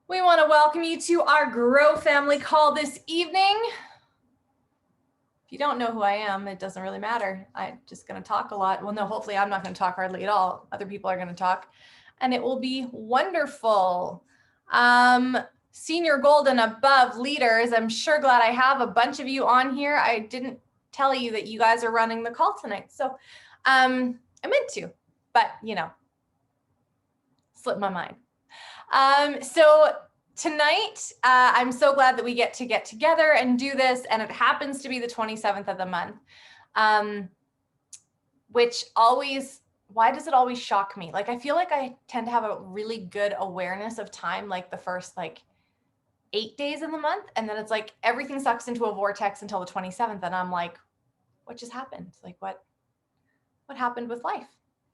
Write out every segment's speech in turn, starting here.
We want to welcome you to our Grow Family call this evening. If you don't know who I am, it doesn't really matter. I'm just going to talk a lot. Well, no, hopefully I'm not going to talk hardly at all. Other people are going to talk, and it will be wonderful. Senior Gold and above leaders, I'm sure glad I have a bunch of you on here. I didn't tell you that you guys are running the call tonight. So I meant to, but slipped my mind. So tonight, I'm so glad that we get together and do this, and it happens to be the 27th of the month, which always, why does it always shock me? Like, I feel like I tend to have a really good awareness of time, like the first 8 days in the month, and then it's like everything sucks into a vortex until the 27th, and I'm like, what just happened? Like, what happened with life?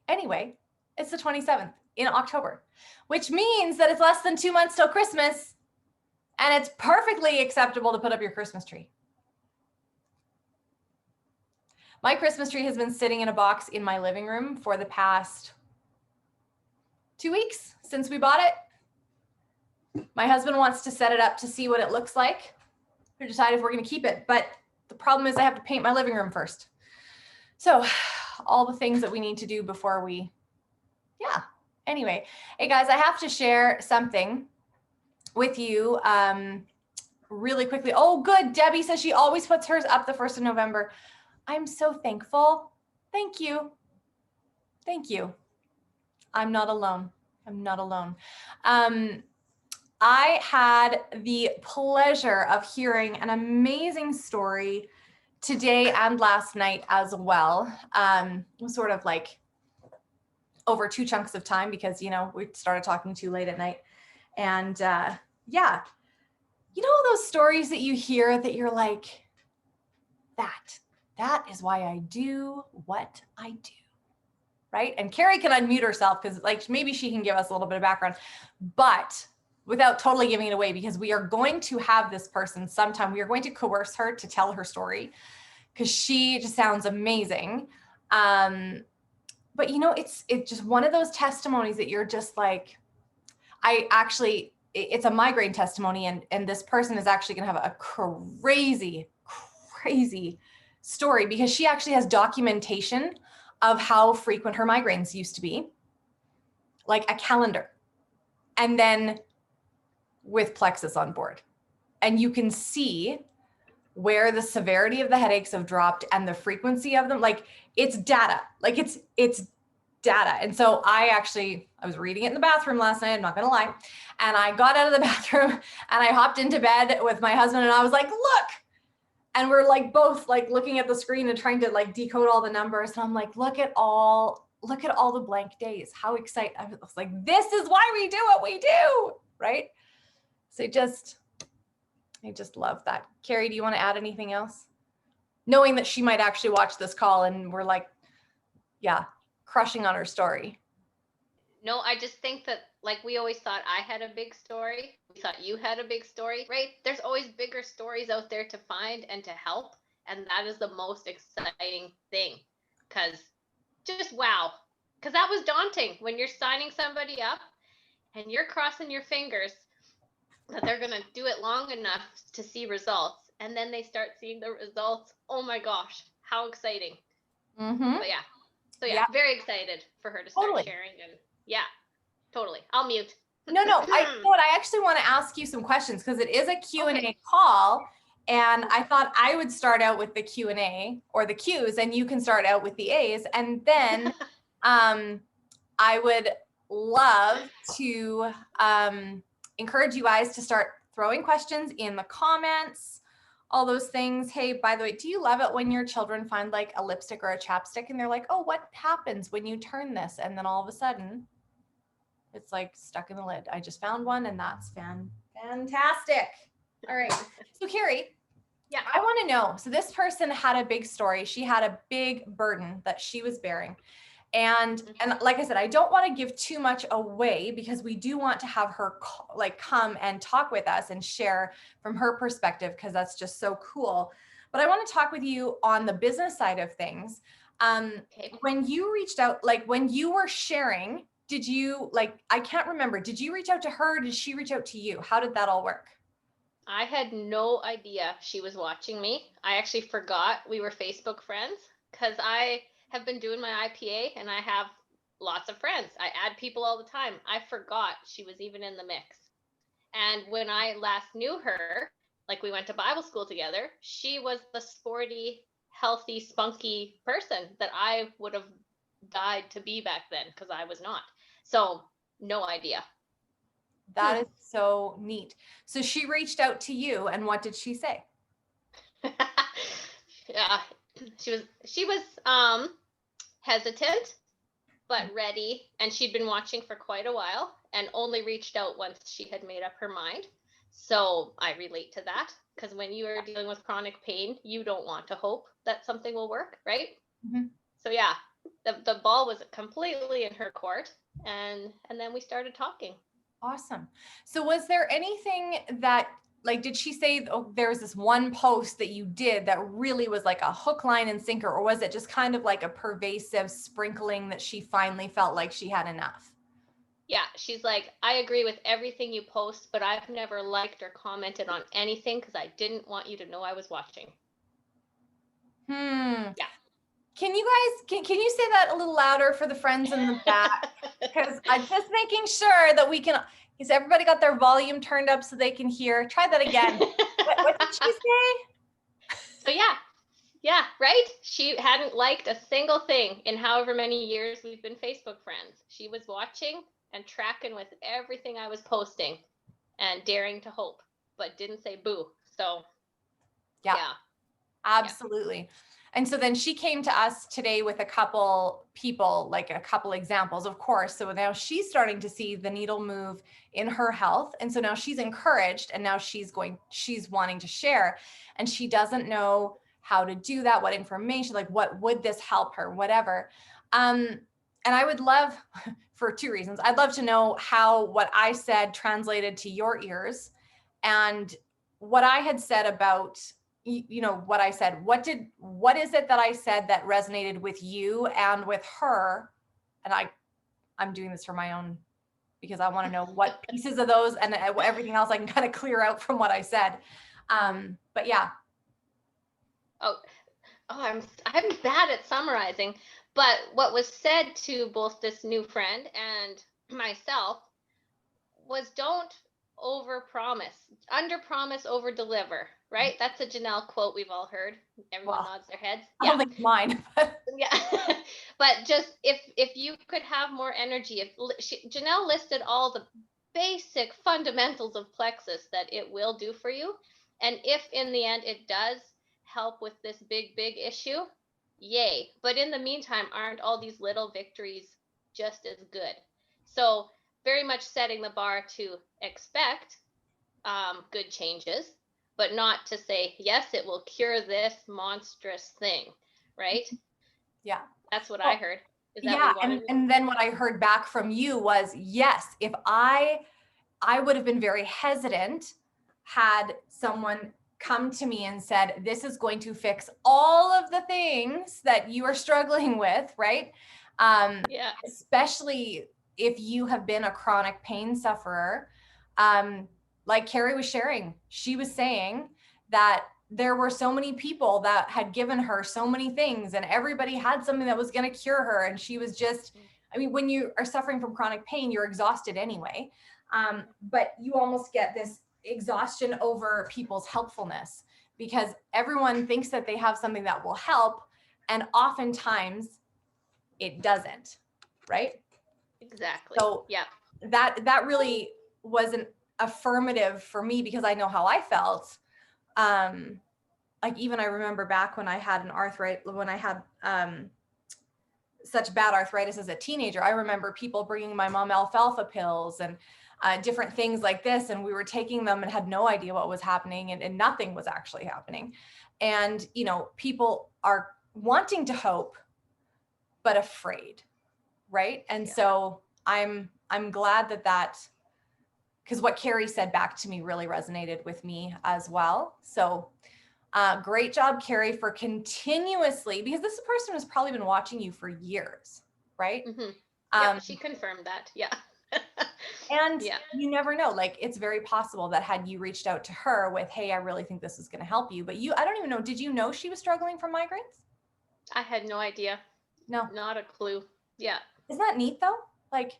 Anyway, it's the 27th. In October, which means that it's less than 2 months till Christmas, and it's perfectly acceptable to put up your Christmas tree. My Christmas tree has been sitting in a box in my living room for the past 2 weeks since we bought it. My husband wants to set it up to see what it looks like to decide if we're going to keep it, but the problem is I have to paint my living room first. So all the things that we need to do before we, Anyway, hey guys, I have to share something with you really quickly. Oh, good. Debbie says she always puts hers up the 1st of November. I'm so thankful. Thank you. Thank you. I'm not alone. I'm not alone. I had the pleasure of hearing an amazing story today and last night as well. Sort of like over 2 chunks of time because, we started talking too late at night. And those stories that you hear that you're like, that is why I do what I do, right? And Carrie can unmute herself because maybe she can give us a little bit of background, but without totally giving it away, because we are going to have this person sometime. We are going to coerce her to tell her story because she just sounds amazing. But it's just one of those testimonies that you're just like, it's a migraine testimony, and this person is actually going to have a crazy story because she actually has documentation of how frequent her migraines used to be, like a calendar, and then with Plexus on board. And you can see where the severity of the headaches have dropped and the frequency of them, it's data, it's data. And so I was reading it in the bathroom last night, I'm not going to lie. And I got out of the bathroom and I hopped into bed with my husband and I was like, look, and we're both looking at the screen and trying to decode all the numbers. And I'm like, look at all the blank days. How excited. I was like, this is why we do what we do. Right. So I just love that. Carrie, do you want to add anything else? Knowing that she might actually watch this call and we're crushing on her story. No, I just think that we always thought I had a big story. We thought you had a big story, right? There's always bigger stories out there to find and to help. And that is the most exciting thing. Because wow. Because that was daunting when you're signing somebody up and you're crossing your fingers that they're going to do it long enough to see results. And then they start seeing the results. Oh my gosh, how exciting. Mm-hmm. But very excited for her to start sharing. And totally. I'll mute. No, I actually want to ask you some questions because it is a Q&A call. And I thought I would start out with the Q&A or the Q's and you can start out with the A's. And then I would love to encourage you guys to start throwing questions in the comments, all those things. Hey, by the way, do you love it when your children find a lipstick or a chapstick and they're like, oh, what happens when you turn this? And then all of a sudden it's stuck in the lid. I just found one and that's fantastic. All right. So Carrie, I want to know, so this person had a big story. She had a big burden that she was bearing. And like I said, I don't want to give too much away because we do want to have her come and talk with us and share from her perspective because that's just so cool. But I want to talk with you on the business side of things. When you reached out, when you were sharing did you like, I can't remember, did you reach out to her? Did she reach out to you? How did that all work? I had no idea she was watching me. I actually forgot we were Facebook friends because I have been doing my IPA and I have lots of friends. I add people all the time. I forgot she was even in the mix. And when I last knew her, like we went to Bible school together, she was the sporty, healthy, spunky person that I would have died to be back then because I was not. So, no idea. That is so neat. So she reached out to you, and what did she say? Yeah, she was hesitant but ready, and she'd been watching for quite a while and only reached out once she had made up her mind. So I relate to that because when you are dealing with chronic pain, you don't want to hope that something will work, right? Mhm. So yeah, the ball was completely in her court, and then we started talking. Awesome. So was there anything that, like, did she say, oh, there was this one post that you did that really was like a hook, line, and sinker, or was it just kind of like a pervasive sprinkling that she finally felt like she had enough? Yeah, she's like, I agree with everything you post, but I've never liked or commented on anything because I didn't want you to know I was watching. Yeah. Can you guys, can you say that a little louder for the friends in the back? Because I'm just making sure that we can, because everybody got their volume turned up so they can hear. Try that again. What did she say? So yeah, right? She hadn't liked a single thing in however many years we've been Facebook friends. She was watching and tracking with everything I was posting and daring to hope, but didn't say boo. So yeah. Absolutely. And so then she came to us today with a couple people, like a couple examples, of course. So now she's starting to see the needle move in her health. And so now she's encouraged, and now she's wanting to share, and she doesn't know how to do that, what information, like what would this help her, whatever. And I would love, for two reasons, I'd love to know how what I said translated to your ears, and what I had said about, you know, what I said, what is it that I said that resonated with you and with her? And I'm doing this for my own, because I want to know what pieces of those and everything else I can kind of clear out from what I said. But yeah. Oh, I'm bad at summarizing, but what was said to both this new friend and myself was don't over promise, under promise, over deliver, right? That's a Janelle quote we've all heard. Everyone Well, nods their heads. I don't think it's mine, but Yeah. But just if you could have more energy, if Janelle listed all the basic fundamentals of plexus that it will do for you, and if in the end it does help with this big issue, yay. But in the meantime, aren't all these little victories just as good? So very much setting the bar to expect good changes, but not to say, yes, it will cure this monstrous thing, right? yeah. That's what I Well, heard. Is that what yeah. you wanted? And then what I heard back from you was, yes, if I would have been very hesitant had someone come to me and said, this is going to fix all of the things that you are struggling with, right? Yeah. Especially if you have been a chronic pain sufferer. Like Carrie was sharing, she was saying that there were so many people that had given her so many things, and everybody had something that was going to cure her. And she was just, I mean, when you are suffering from chronic pain, you're exhausted anyway. But you almost get this exhaustion over people's helpfulness, because everyone thinks that they have something that will help, and oftentimes it doesn't, right? Exactly. So yeah, that really was an affirmative for me, because I know how I felt. Like even I remember back when I had such bad arthritis as a teenager, I remember people bringing my mom alfalfa pills and different things like this, and we were taking them and had no idea what was happening, and nothing was actually happening. And you know, people are wanting to hope but afraid, right? And so I'm glad that because what Carrie said back to me really resonated with me as well. So great job, Carrie, for continuously, because this person has probably been watching you for years, right? Mm-hmm. Yeah, she confirmed that. Yeah. And Yeah. you never know, like it's very possible that had you reached out to her with, hey, I really think this is going to help you, but I don't even know, did you know she was struggling from migraines? I had no idea. No. Not a clue. Yeah. Isn't that neat though? Like,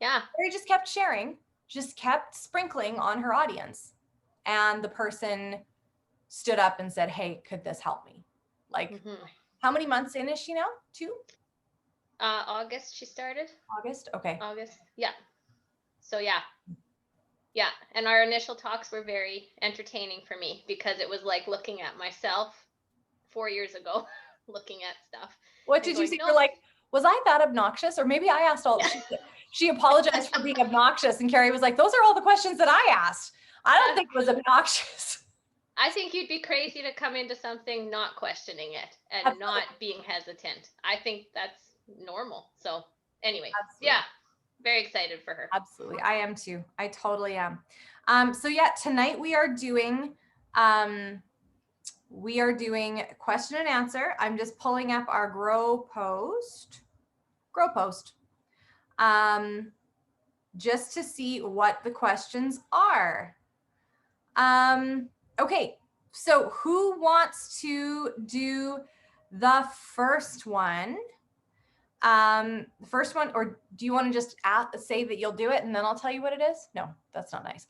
yeah. Carrie just kept sharing, just kept sprinkling on her audience. And the person stood up and said, hey, could this help me? Like, how many months in is she now? 2? August she started. August? Okay. August. Yeah. So yeah. Yeah. And our initial talks were very entertaining for me because it was like looking at myself 4 years ago, looking at stuff. What did you see? You're like, was I that obnoxious? Or maybe I asked all, she apologized for being obnoxious. And Carrie was like, those are all the questions that I asked. I don't think it was obnoxious. I think you'd be crazy to come into something not questioning it and Absolutely. Not being hesitant. I think that's normal. So anyway, Absolutely. Yeah, very excited for her. Absolutely. I am too. I totally am. So yeah, tonight we are doing question and answer. I'm just pulling up our grow post, just to see what the questions are. Okay, so who wants to do the first one? The first one, or do you want to just say that you'll do it and then I'll tell you what it is? No, that's not nice.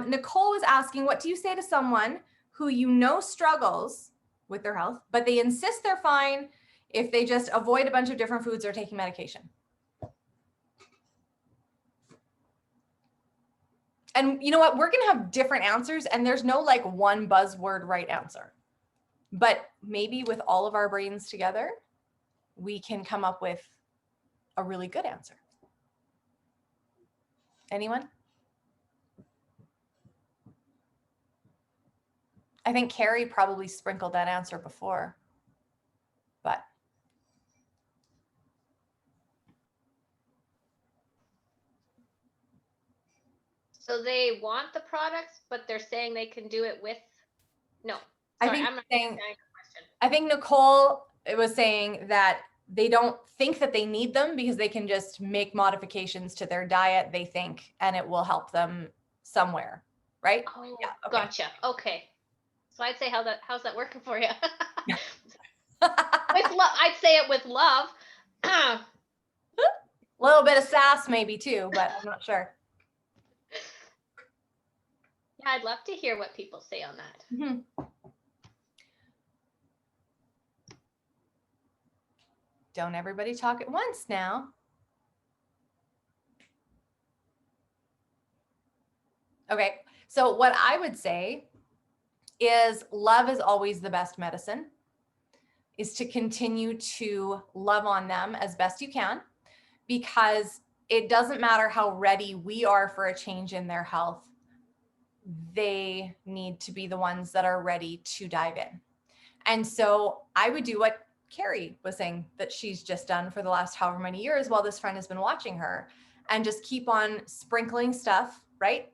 Nicole was asking, what do you say to someone who you know struggles with their health, but they insist they're fine if they just avoid a bunch of different foods or taking medication? And you know what? We're going to have different answers and there's no like one buzzword right answer. But maybe with all of our brains together, we can come up with a really good answer. Anyone? I think Carrie probably sprinkled that answer before, but. So they want the products, but they're saying they can do it with, no. Sorry, I think Nicole was saying that they don't think that they need them because they can just make modifications to their diet, they think, and it will help them somewhere, right? Oh, yeah, okay. Gotcha. Okay. So I'd say how's that working for you? I'd say it with love. A little bit of sass maybe too, but I'm not sure. Yeah, I'd love to hear what people say on that. Mm-hmm. Don't everybody talk at once now. Okay, so what I would say is love is always the best medicine, is to continue to love on them as best you can, because it doesn't matter how ready we are for a change in their health. They need to be the ones that are ready to dive in. And so I would do what Carrie was saying that she's just done for the last however many years while this friend has been watching her, and just keep on sprinkling stuff right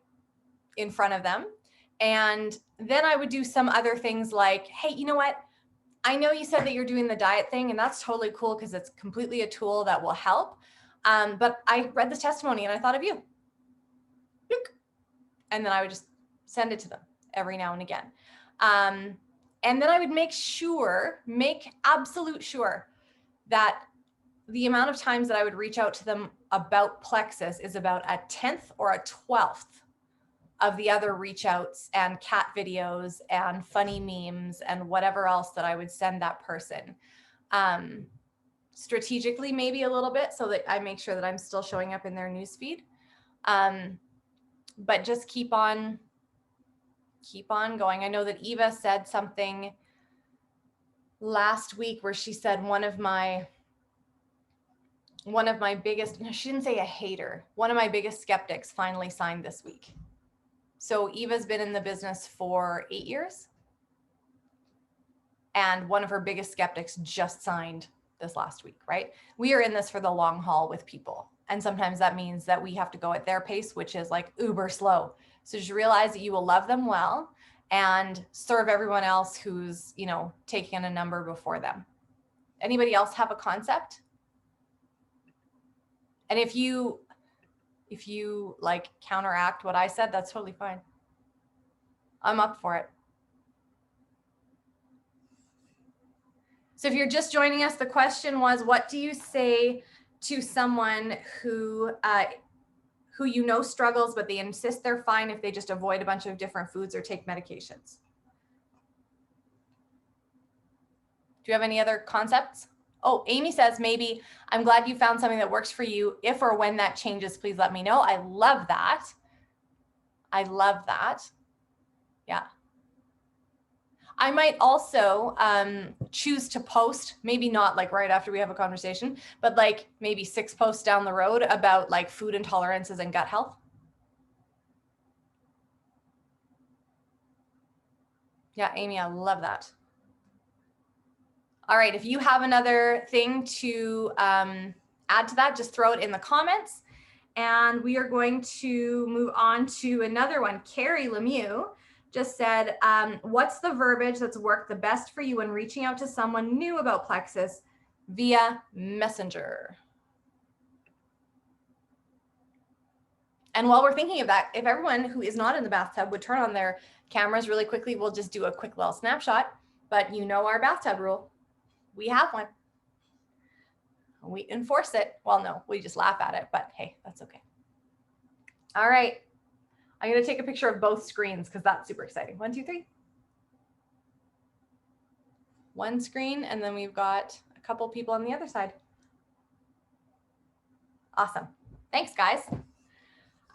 in front of them. And then I would do some other things like, hey, you know what? I know you said that you're doing the diet thing, and that's totally cool because it's completely a tool that will help. But I read the testimony and I thought of you. And then I would just send it to them every now and again. And then I would make absolute sure that the amount of times that I would reach out to them about Plexus is about a 10th or a 12th of the other reach outs and cat videos and funny memes and whatever else that I would send that person. Strategically, maybe a little bit, so that I make sure that I'm still showing up in their newsfeed. But just keep on going. I know that Eva said something last week where she said one of my biggest, no, she didn't say a hater, one of my biggest skeptics finally signed this week. So Eva's been in the business for 8 years. And one of her biggest skeptics just signed this last week, right? We are in this for the long haul with people. And sometimes that means that we have to go at their pace, which is like uber slow. So just realize that you will love them well and serve everyone else who's, taking a number before them. Anybody else have a concept? And if you like counteract what I said, that's totally fine. I'm up for it. So if you're just joining us, the question was, what do you say to someone who you know struggles, but they insist they're fine if they just avoid a bunch of different foods or take medications? Do you have any other concepts? Oh, Amy says, maybe, I'm glad you found something that works for you. If or when that changes, please let me know. I love that. I love that. Yeah. I might also choose to post, maybe not like right after we have a conversation, but like maybe 6 posts down the road about like food intolerances and gut health. Yeah, Amy, I love that. All right, if you have another thing to add to that, just throw it in the comments. And we are going to move on to another one. Carrie Lemieux just said, what's the verbiage that's worked the best for you when reaching out to someone new about Plexus via Messenger? And while we're thinking of that, if everyone who is not in the bathtub would turn on their cameras really quickly, we'll just do a quick little snapshot. But you know our bathtub rule. We have one. We enforce it. Well, no, we just laugh at it, but hey, that's okay. All right. I'm going to take a picture of both screens because that's super exciting. 1, 2, 3. One screen, and then we've got a couple people on the other side. Awesome. Thanks, guys.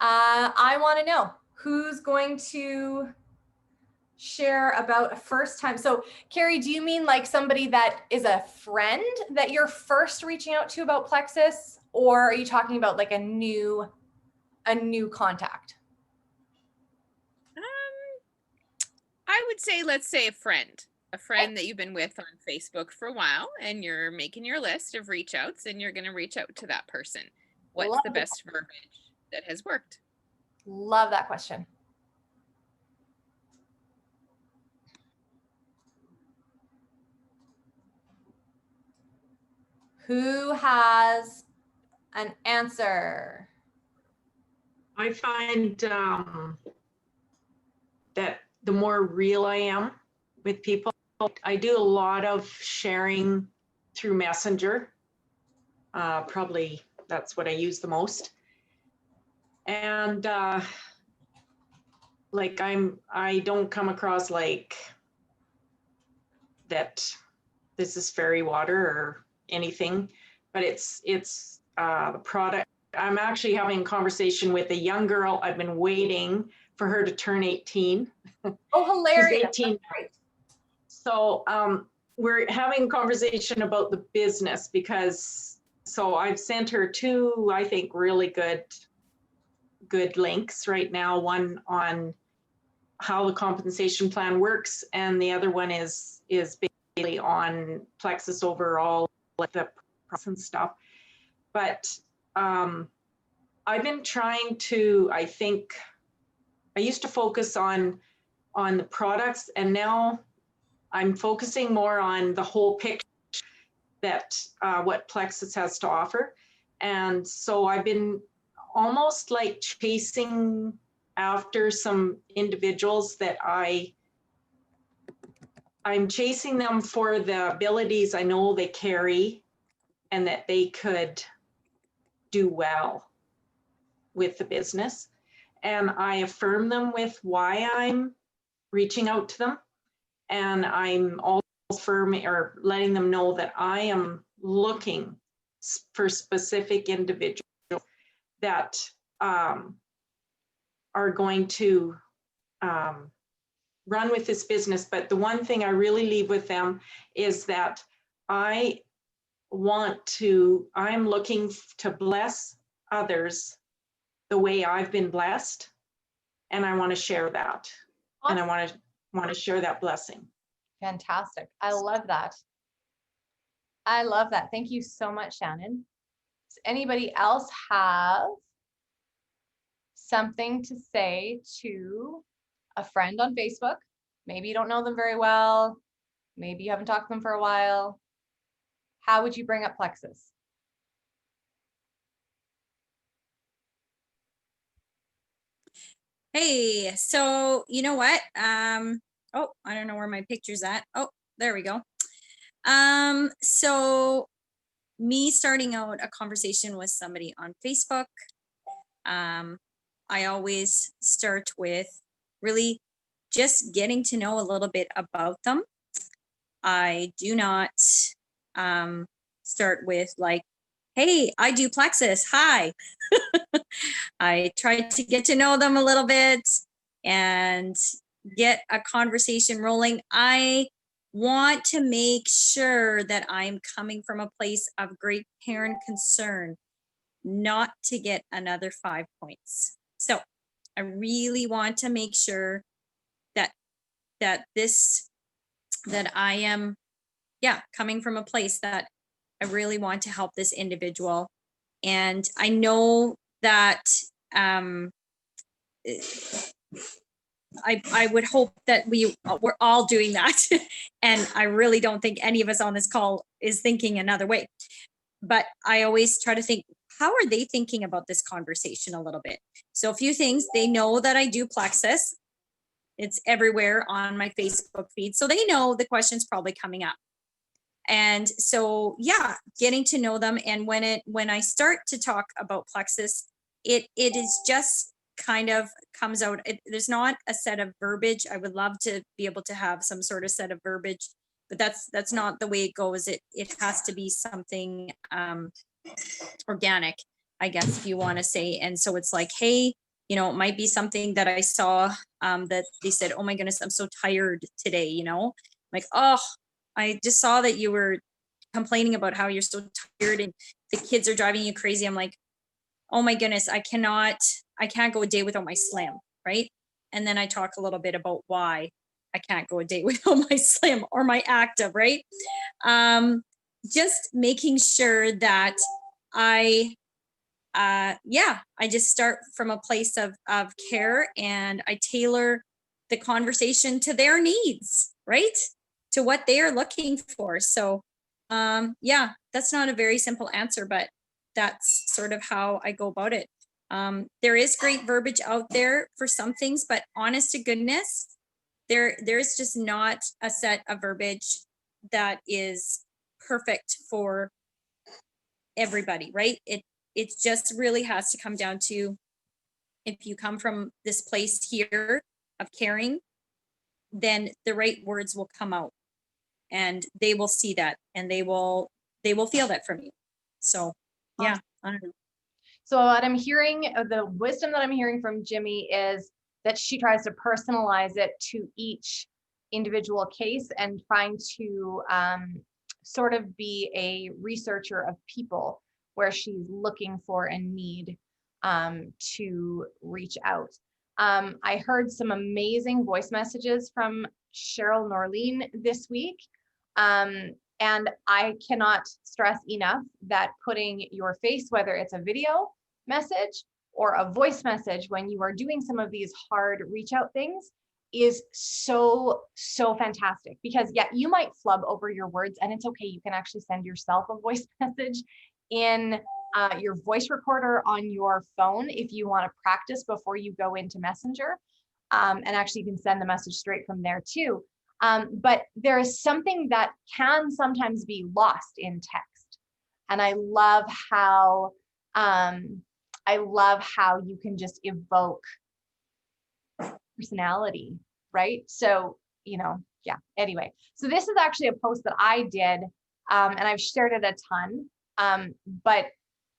I want to know who's going to share about a first time. So Carrie, do you mean like somebody that is a friend that you're first reaching out to about Plexus, or are you talking about like a new contact? I would say, let's say a friend that you've been with on Facebook for a while, and you're making your list of reach outs, and you're going to reach out to that person. What's the best verbiage that has worked? Love that question. Who has an answer? I find that the more real I am with people, I do a lot of sharing through Messenger. Probably that's what I use the most. And like I don't come across like that this is fairy water or anything, but it's the product. I'm actually having a conversation with a young girl. I've been waiting for her to turn 18. Oh, hilarious. She's 18. So we're having a conversation about the business because, so I've sent her 2, I think, really good links right now. One on how the compensation plan works, and the other one is basically on Plexus overall, like the process and stuff. But I've been trying to, I think, I used to focus on the products, and now I'm focusing more on the whole picture that what Plexus has to offer. And so I've been almost like chasing after some individuals that I'm chasing them for the abilities I know they carry and that they could do well with the business. And I affirm them with why I'm reaching out to them. And I'm also affirming or letting them know that I am looking for specific individuals that are going to run with this business. But the one thing I really leave with them is that I'm looking to bless others the way I've been blessed. And I want to share that. Awesome. And I want to share that blessing. Fantastic. I love that. I love that. Thank you so much, Shannon. Does anybody else have something to say to a friend on Facebook? Maybe you don't know them very well. Maybe you haven't talked to them for a while. How would you bring up Plexus? Hey, so you know what? Oh, I don't know where my picture's at. Oh, there we go. So me starting out a conversation with somebody on Facebook, I always start with really just getting to know a little bit about them. I do not start with like, hey, I do Plexus. Hi. I try to get to know them a little bit and get a conversation rolling. I want to make sure that I'm coming from a place of great parent concern, not to get another 5 points. So I really want to make sure that that I am, yeah, coming from a place that I really want to help this individual. And I know that I would hope that we're all doing that. And I really don't think any of us on this call is thinking another way. But I always try to think, how are they thinking about this conversation a little bit? So a few things, they know that I do Plexus. It's everywhere on my Facebook feed. So they know the question's probably coming up. And so, yeah, getting to know them. And when I start to talk about Plexus, it is just kind of comes out. There's not a set of verbiage. I would love to be able to have some sort of set of verbiage, but that's not the way it goes. It has to be something organic, I guess, if you want to say. And so it's like, hey, you know, it might be something that I saw that they said, oh my goodness, I'm so tired today, you know, like, oh, I just saw that you were complaining about how you're so tired and the kids are driving you crazy. I'm like, oh my goodness, I can't go a day without my Slim, right? And then I talk a little bit about why I can't go a day without my Slim or my Active, right? Just making sure that I just start from a place of care, and I tailor the conversation to their needs, right? To what they are looking for. So yeah, that's not a very simple answer, but that's sort of how I go about it. There is great verbiage out there for some things, but honest to goodness, there's just not a set of verbiage that is perfect for everybody, right? It just really has to come down to, if you come from this place here of caring, then the right words will come out and they will see that and they will feel that from you. So yeah, I don't know. So what I'm hearing, the wisdom that I'm hearing from Jimmy is that she tries to personalize it to each individual case and trying to sort of be a researcher of people where she's looking for a need to reach out. I heard some amazing voice messages from Cheryl Norleen this week. And I cannot stress enough that putting your face, whether it's a video message or a voice message, when you are doing some of these hard reach out things, is so fantastic. Because yeah, you might flub over your words, and it's okay. You can actually send yourself a voice message in your voice recorder on your phone if you want to practice before you go into Messenger. And actually you can send the message straight from there too. But there is something that can sometimes be lost in text. And I love how you can just evoke personality, right? So, you know, yeah, anyway. So this is actually a post that I did, and I've shared it a ton, but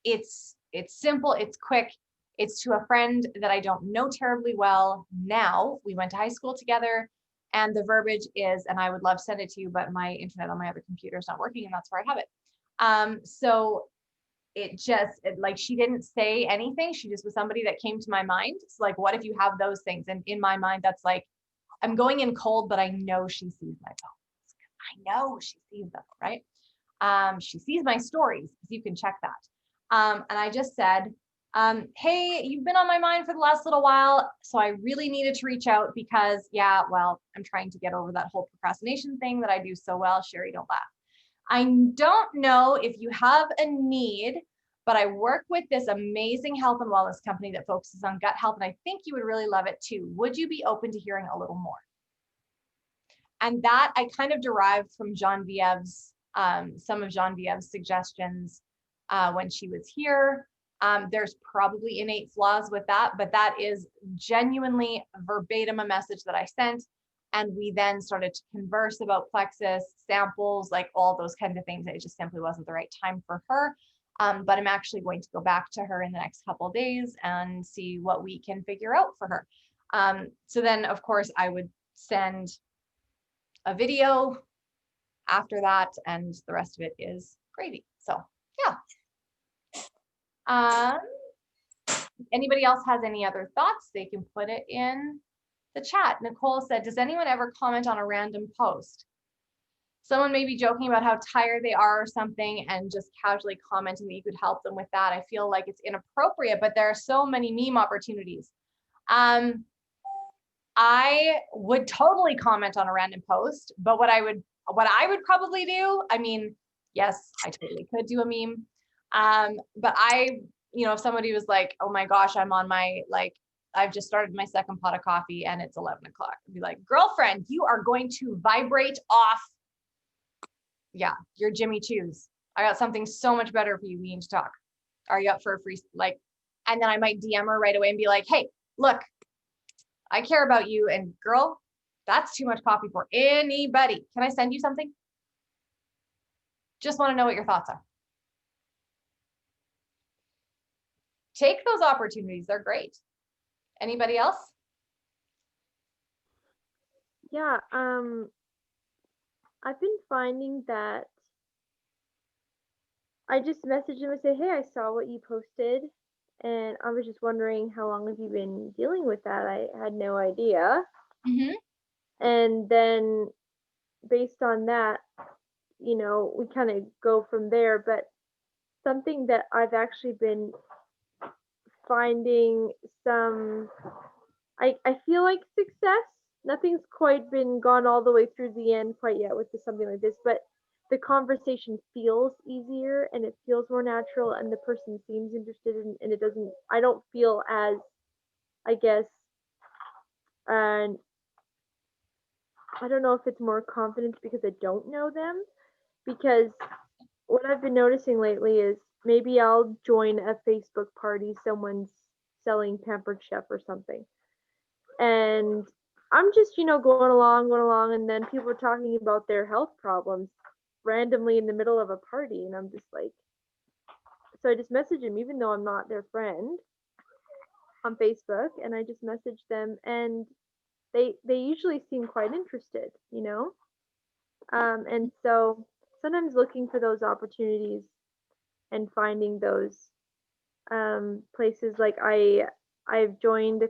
it's simple, it's quick. It's to a friend that I don't know terribly well now. We went to high school together. And the verbiage is, and I would love to send it to you, but my internet on my other computer is not working, and that's where I have it. So like, she didn't say anything. She just was somebody that came to my mind. It's like, what if you have those things? And in my mind, that's like, I'm going in cold, but I know she sees my posts. I know she sees them, right? She sees my stories, because you can check that. And I just said, hey, you've been on my mind for the last little while, so I really needed to reach out because, yeah, well, I'm trying to get over that whole procrastination thing that I do so well. Sherry, don't laugh. I don't know if you have a need but I work with this amazing health and wellness company that focuses on gut health, and I think you would really love it too. Would you be open to hearing a little more? And that I kind of derived from Genevieve's, some of Genevieve's suggestions when she was here. There's probably innate flaws with that, but that is genuinely verbatim a message that I sent. And we then started to converse about plexus, samples, like all those kinds of things. It just simply wasn't the right time for her. But I'm actually going to go back to her in the next couple of days and see what we can figure out for her. So then, of course, I would send a video after that, and the rest of it is gravy. So yeah. Anybody else has any other thoughts? They can put it in the chat. Nicole said, does anyone ever comment on a random post? Someone may be joking about how tired they are or something and just casually commenting that you could help them with that. I feel like it's inappropriate, but there are so many meme opportunities. I would totally comment on a random post, but what I would probably do, I mean, yes, I totally could do a meme. But if somebody was like, oh my gosh, I'm on my, like, I've just started my second pot of coffee and it's 11 o'clock. I'd be like, girlfriend, you are going to vibrate off. Yeah, your Jimmy Choos. I got something so much better for you. We need to talk. Are you up for a free, like, and then I might DM her right away and be like, hey, look, I care about you. And girl, that's too much coffee for anybody. Can I send you something? Just want to know what your thoughts are. Take those opportunities. They're great. Anybody else? Yeah, I've been finding that I just message them and say, hey, I saw what you posted, and I was just wondering, how long have you been dealing with that? I had no idea. Mm-hmm. And then based on that, we kind of go from there. But something that I've actually been finding I feel like success. Nothing's quite been gone all the way through the end quite yet with something like this, but the conversation feels easier and it feels more natural, and the person seems interested in, and I don't feel as, I guess, and I don't know if it's more confidence because I don't know them, because what I've been noticing lately is maybe I'll join a Facebook party, someone's selling Pampered Chef or something, and I'm just, going along, and then people are talking about their health problems randomly in the middle of a party, and I'm just like, so I just message them, even though I'm not their friend, on Facebook, and I just message them, and they usually seem quite interested, and so sometimes looking for those opportunities and finding those places, like I've joined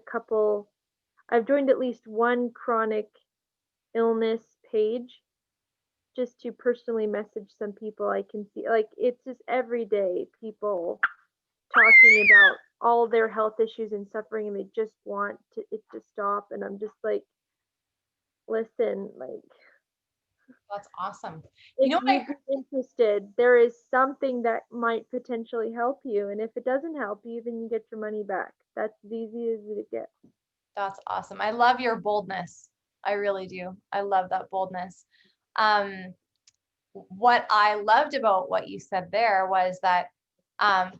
at least one chronic illness page just to personally message some people I can see. Like, it's just every day people talking about all their health issues and suffering, and they just want it to stop. And I'm just like, listen, like, That's awesome. if You know what you're interested, there is something that might potentially help you. And if it doesn't help you, then you get your money back. That's as easy as it gets. That's awesome. I love your boldness. I really do. I love that boldness. What I loved about what you said there was that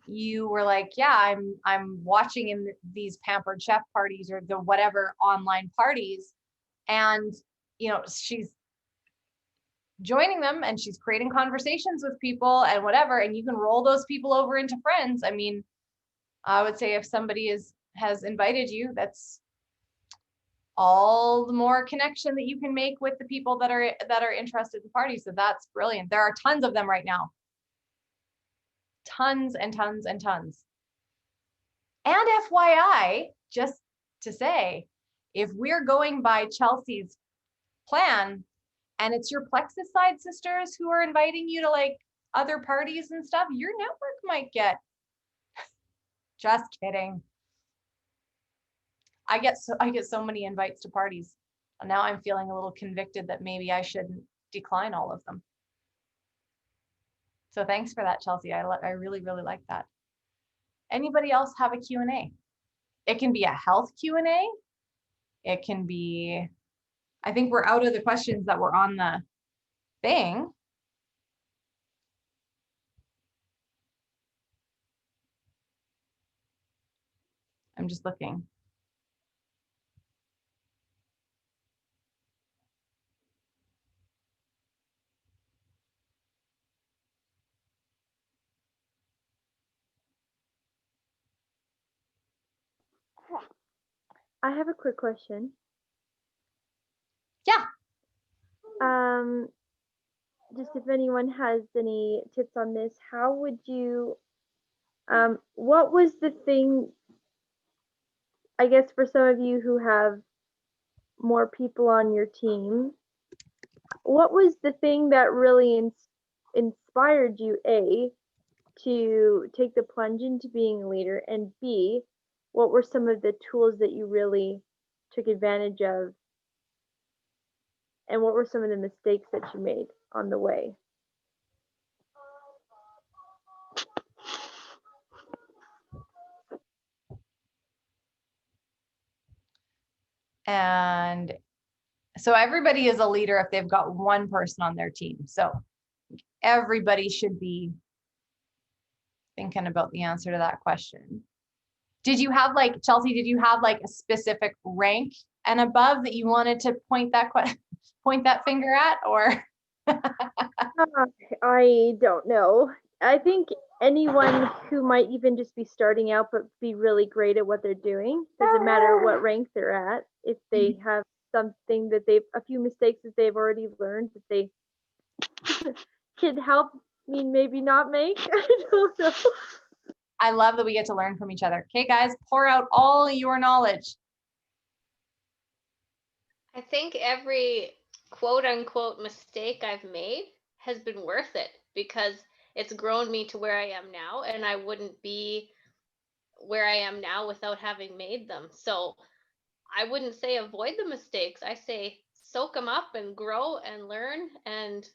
you were like, yeah, I'm watching in these Pampered Chef parties or the whatever online parties, and she's joining them and she's creating conversations with people and whatever, and you can roll those people over into friends. I mean, I would say if somebody has invited you, that's all the more connection that you can make with the people that are interested in the party. So that's brilliant. There are tons of them right now. Tons and tons and tons. And FYI, just to say, if we're going by Chelsea's plan and it's your Plexus side sisters who are inviting you to like other parties and stuff, your network might get, just kidding. I get so many invites to parties. And now I'm feeling a little convicted that maybe I shouldn't decline all of them. So thanks for that, Chelsea. I really, really like that. Anybody else have a Q&A? It can be a health Q&A. It can be, I think we're out of the questions that were on the thing. I'm just looking. I have a quick question. Yeah. Just if anyone has any tips on this, how would you, what was the thing, I guess for some of you who have more people on your team, what was the thing that really inspired you, A, to take the plunge into being a leader, and B, what were some of the tools that you really took advantage of, and what were some of the mistakes that you made on the way? And so everybody is a leader if they've got one person on their team. So everybody should be thinking about the answer to that question. Did you have like, Chelsea, did you have like a specific rank and above that you wanted to point that finger at, or? I don't know. I think anyone who might even just be starting out but be really great at what they're doing, doesn't matter what rank they're at, if they have something that a few mistakes that they've already learned that they can help me maybe not make. I don't know. I love that we get to learn from each other. Okay, guys, pour out all your knowledge. I think every quote unquote mistake I've made has been worth it, because it's grown me to where I am now, and I wouldn't be where I am now without having made them. So I wouldn't say avoid the mistakes. I say soak them up and grow and learn. And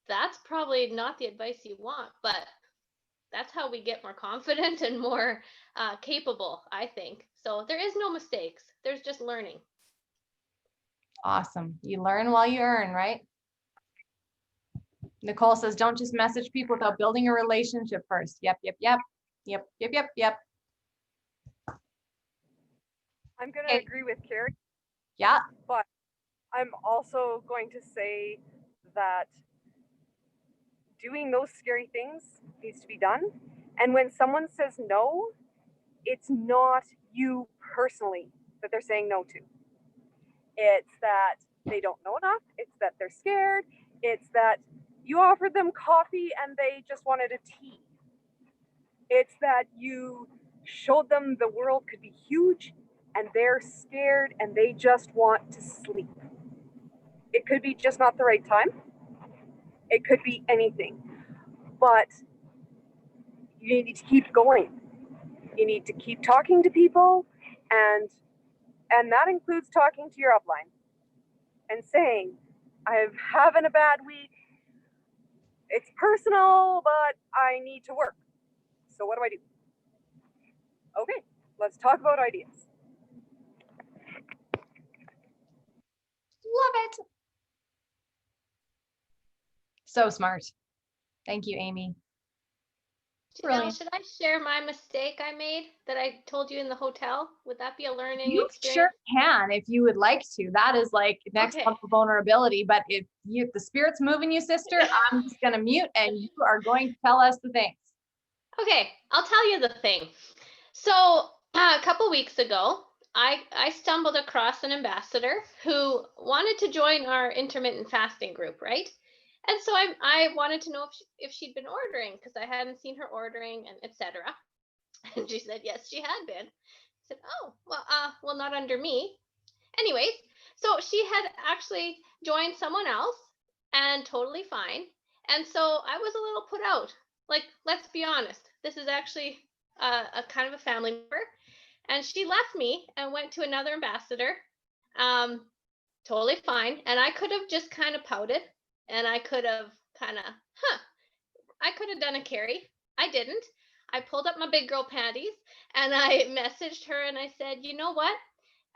that's probably not the advice you want, but that's how we get more confident and more capable, I think. So there is no mistakes. There's just learning. Awesome. You learn while you earn, right? Nicole says, don't just message people without building a relationship first. Yep, yep, yep. Yep, yep, yep, yep. I'm going to Okay. agree with Carrie, Yeah. but I'm also going to say that doing those scary things needs to be done. And when someone says no, it's not you personally that they're saying no to. It's that they don't know enough. It's that they're scared. It's that you offered them coffee and they just wanted a tea. It's that you showed them the world could be huge and they're scared and they just want to sleep. It could be just not the right time. It could be anything. But you need to keep going. You need to keep talking to people, and that includes talking to your upline and saying, I'm having a bad week. It's personal, but I need to work. So what do I do? Okay, let's talk about ideas. Love it. So smart. Thank you, Amy. Janelle, Brilliant. should I share my mistake I made that I told you in the hotel? Would that be a learning You experience? sure can if you would like to. That is like next Okay. level vulnerability. But if the spirit's moving you, sister, I'm just gonna mute and you are going to tell us the things. Okay, I'll tell you the thing. So a couple weeks ago, I stumbled across an ambassador who wanted to join our intermittent fasting group, right? And so I wanted to know if she'd been ordering, because I hadn't seen her ordering and etc. And she said yes, she had been. I said, oh well, not under me. Anyways, so she had actually joined someone else, and totally fine. And so I was a little put out. Like, let's be honest, this is actually a kind of a family member. And she left me and went to another ambassador. Totally fine. And I could have just kind of pouted, and I could have kind of, I could have done a Carrie. I didn't. I pulled up my big girl panties and I messaged her and I said, you know what?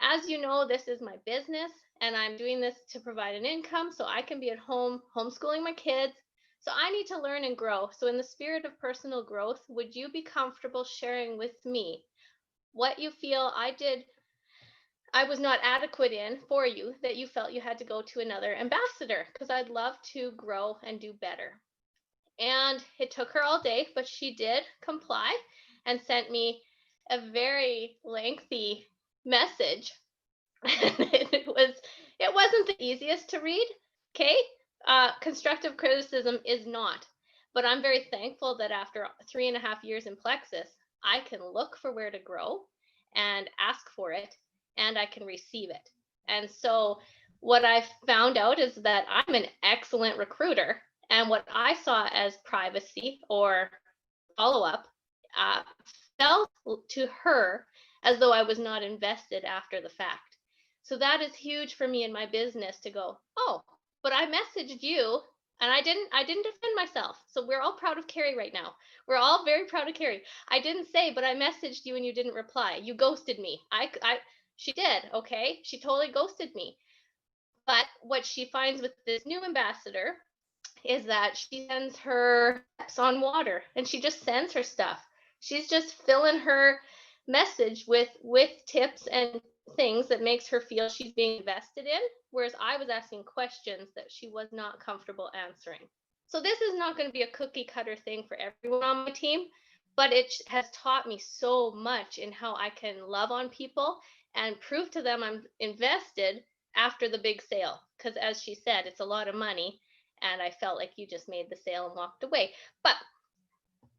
As you know, this is my business and I'm doing this to provide an income so I can be at home homeschooling my kids. So I need to learn and grow. So in the spirit of personal growth, would you be comfortable sharing with me what you feel I was not adequate in for you, that you felt you had to go to another ambassador? Because I'd love to grow and do better. And it took her all day, but she did comply and sent me a very lengthy message. it wasn't the easiest to read. Okay. Constructive criticism is not, but I'm very thankful that after 3.5 years in Plexus, I can look for where to grow and ask for it, and I can receive it. And so what I found out is that I'm an excellent recruiter, and what I saw as privacy or follow-up felt to her as though I was not invested after the fact. So that is huge for me in my business to go, oh, but I messaged you and I didn't defend myself. So we're all proud of Carrie right now. We're all very proud of Carrie. I didn't say, but I messaged you and you didn't reply. You ghosted me. She did, okay? She totally ghosted me. But what she finds with this new ambassador is that she sends her tips on water and she just sends her stuff. She's just filling her message with tips and things that makes her feel she's being invested in, whereas I was asking questions that she was not comfortable answering. So this is not going to be a cookie cutter thing for everyone on my team, but it has taught me so much in how I can love on people and prove to them I'm invested after the big sale. Because as she said, it's a lot of money. And I felt like you just made the sale and walked away. But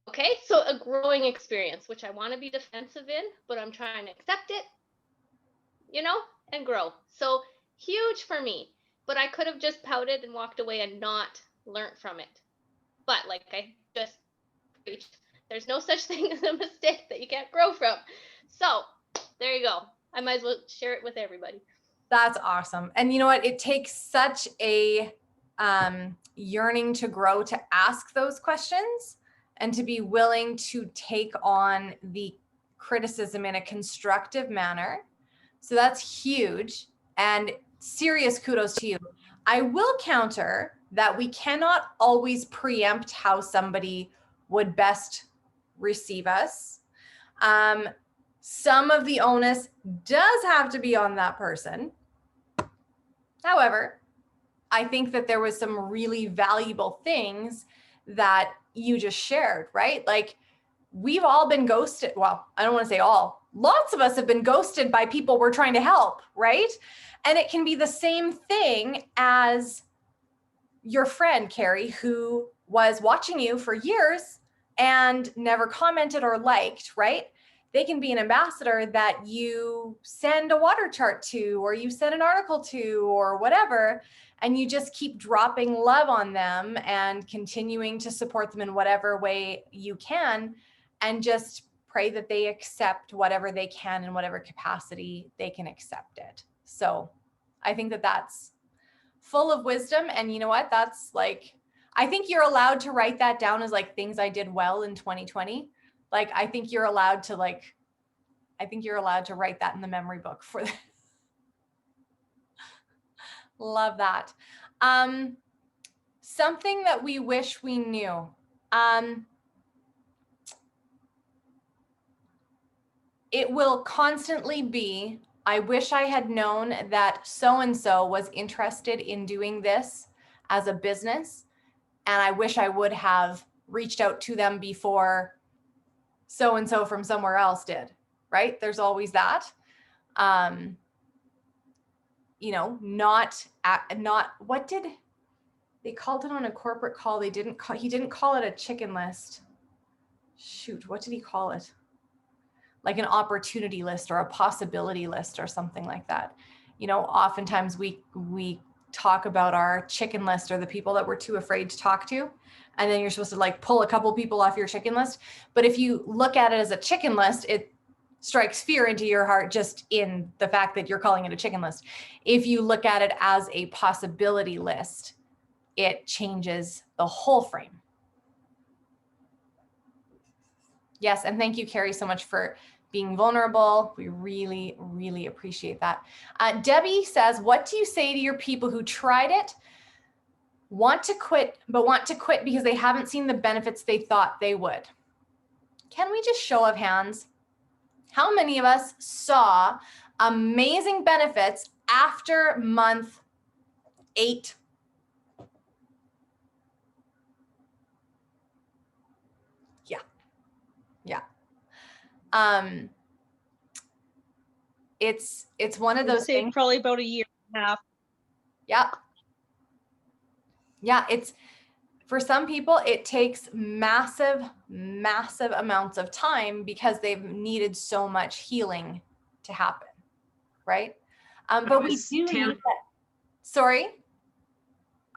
okay, so a growing experience, which I want to be defensive in, but I'm trying to accept it, and grow. So huge for me. But I could have just pouted and walked away and not learned from it. But like I just preached, there's no such thing as a mistake that you can't grow from. So there you go. I might as well share it with everybody. That's awesome. And you know what? It takes such a yearning to grow to ask those questions and to be willing to take on the criticism in a constructive manner. So that's huge and serious kudos to you. I will counter that we cannot always preempt how somebody would best receive us. Some of the onus does have to be on that person. However, I think that there was some really valuable things that you just shared, right? Like we've all been ghosted. Well, I don't want to say all. Lots of us have been ghosted by people we're trying to help, right? And it can be the same thing as your friend, Carrie, who was watching you for years and never commented or liked, right? They can be an ambassador that you send a water chart to, or you send an article to, or whatever, and you just keep dropping love on them and continuing to support them in whatever way you can, and just pray that they accept whatever they can in whatever capacity they can accept it. So I think that that's full of wisdom. And you know what? That's like, I think you're allowed to write that down as like things I did well in 2020. Like, I think you're allowed to write that in the memory book for the love that. Something that we wish we knew. It will constantly be, I wish I had known that so-and-so was interested in doing this as a business. And I wish I would have reached out to them before so-and-so from somewhere else did, right? There's always that. What did they called it on a corporate call? He didn't call it a chicken list. Shoot, what did he call it? Like an opportunity list or a possibility list or something like that. Oftentimes we talk about our chicken list or the people that we're too afraid to talk to. And then you're supposed to like pull a couple people off your chicken list. But if you look at it as a chicken list, it strikes fear into your heart just in the fact that you're calling it a chicken list. If you look at it as a possibility list, it changes the whole frame. Yes, and thank you, Carrie, so much for being vulnerable. We really, really appreciate that. Debbie says, what do you say to your people who tried it, want to quit because they haven't seen the benefits they thought they would? Can we just show of hands? How many of us saw amazing benefits after month 8? Yeah. It's one of those things. Probably about a year and a half. Yep. Yeah, it's for some people, it takes massive, massive amounts of time because they've needed so much healing to happen, right? But we do need that. Sorry?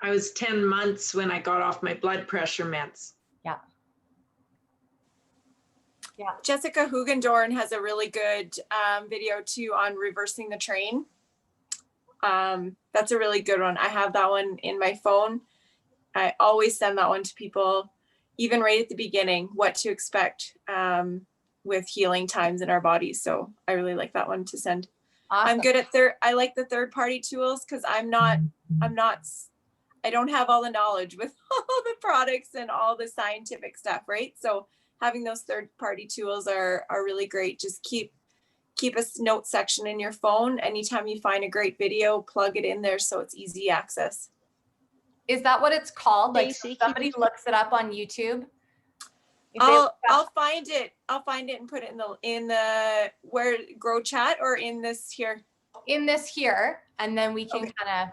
I was 10 months when I got off my blood pressure meds. Yeah. Yeah. Jessica Hugendorn has a really good video too on reversing the train. That's a really good one. I have that one in my phone. I always send that one to people, even right at the beginning, what to expect with healing times in our bodies. So I really like that one to send. Awesome. I'm good at I like the third-party tools because I don't have all the knowledge with all the products and all the scientific stuff, right? So having those third-party tools are really great. Just keep a note section in your phone. Anytime you find a great video, plug it in there so it's easy access. Is that what it's called? Like Stacy, somebody looks it up on YouTube? I'll find it. I'll find it and put it in the where Grow Chat or in this here. In this here, and then we can kind of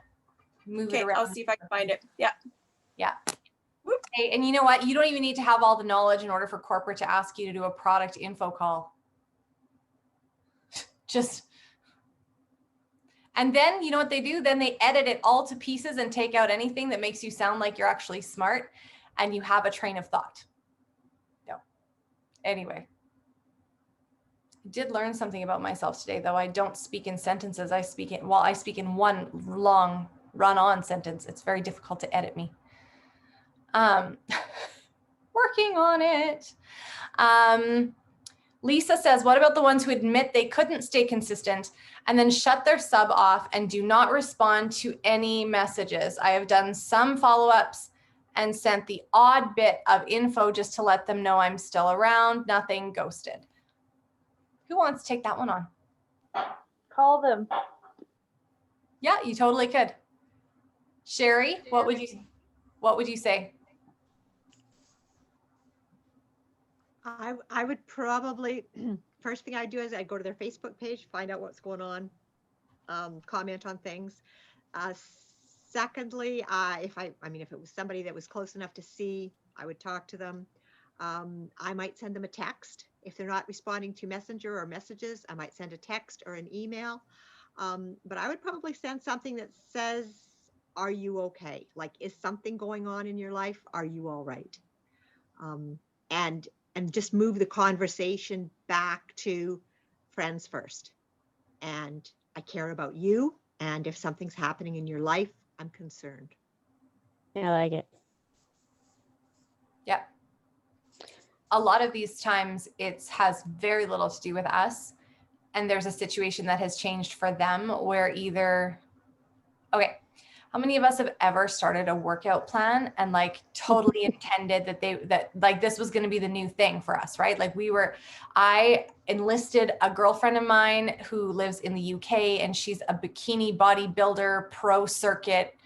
move it Okay, around. I'll see if I can find it. Yeah. Yeah. Okay, and you know what? You don't even need to have all the knowledge in order for corporate to ask you to do a product info call. And then you know what they do? Then they edit it all to pieces and take out anything that makes you sound like you're actually smart and you have a train of thought. No. Anyway. I did learn something about myself today, though. I don't speak in sentences. I speak in one long run-on sentence. It's very difficult to edit me. Working on it. Lisa says, what about the ones who admit they couldn't stay consistent and then shut their sub off and do not respond to any messages? I have done some follow-ups and sent the odd bit of info just to let them know I'm still around. Nothing, ghosted. Who wants to take that one on? Call them. Yeah, you totally could. Sherry, what would you say? I would probably, first thing I do is I go to their Facebook page, find out what's going on, comment on things. Secondly, if it was somebody that was close enough to see, I would talk to them. I might send them a text. If they're not responding to Messenger or messages, I might send a text or an email. But I would probably send something that says, are you okay? Like, is something going on in your life? Are you all right? And just move the conversation back to friends first. And I care about you. And if something's happening in your life, I'm concerned. Yeah, I like it. Yeah. A lot of these times it has very little to do with us. And there's a situation that has changed for them where either, okay, how many of us have ever started a workout plan and like totally intended that like this was going to be the new thing for us, right? Like I enlisted a girlfriend of mine who lives in the UK and she's a bikini bodybuilder, pro circuit.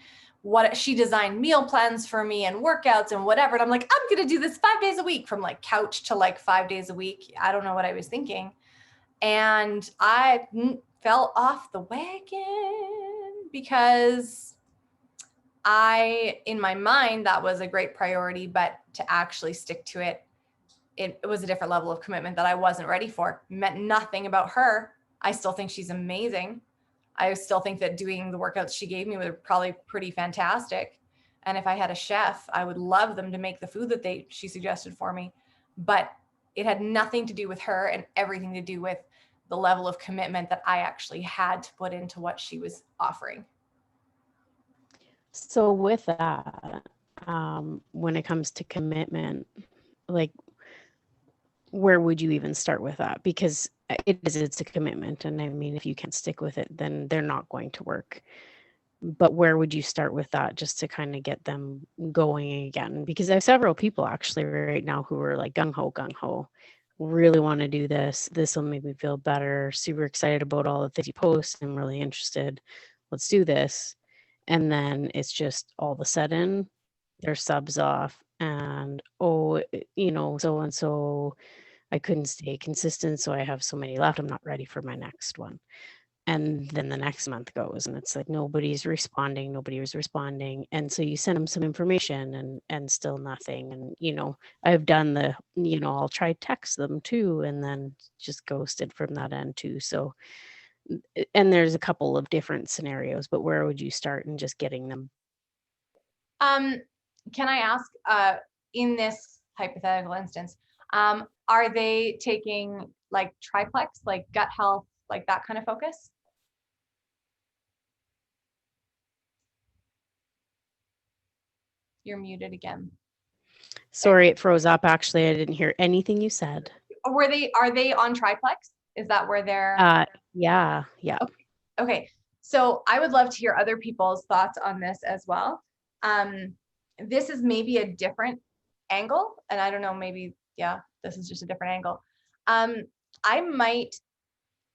She designed meal plans for me and workouts and whatever. And I'm like, I'm going to do this 5 days a week, from like couch to like 5 days a week. I don't know what I was thinking. And I fell off the wagon because in my mind, that was a great priority, but to actually stick to it, it was a different level of commitment that I wasn't ready for. It meant nothing about her. I still think she's amazing. I still think that doing the workouts she gave me were probably pretty fantastic. And if I had a chef, I would love them to make the food that she suggested for me. But it had nothing to do with her and everything to do with the level of commitment that I actually had to put into what she was offering. So with that, when it comes to commitment, like where would you even start with that? Because it's a commitment. And I mean, if you can't stick with it, then they're not going to work. But where would you start with that just to kind of get them going again? Because I have several people actually right now who are like gung ho, really want to do this. This will make me feel better. Super excited about all the things you post. I'm really interested. Let's do this. And then it's just all of a sudden their subs off and, oh, so and so, I couldn't stay consistent. So I have so many left. I'm not ready for my next one. And then the next month goes and it's like nobody's responding, nobody was responding. And so you send them some information and still nothing. And I've done I'll try text them too and then just ghosted from that end too. So and there's a couple of different scenarios, but where would you start in just getting them? Can I ask, in this hypothetical instance, are they taking like triplex, like gut health, like that kind of focus? You're muted again. Sorry, it froze up. Actually, I didn't hear anything you said. Are they on triplex? Is that where they're? Yeah. Okay. So I would love to hear other people's thoughts on this as well. This is maybe a different angle, and I don't know, maybe, yeah, this is just a different angle. I might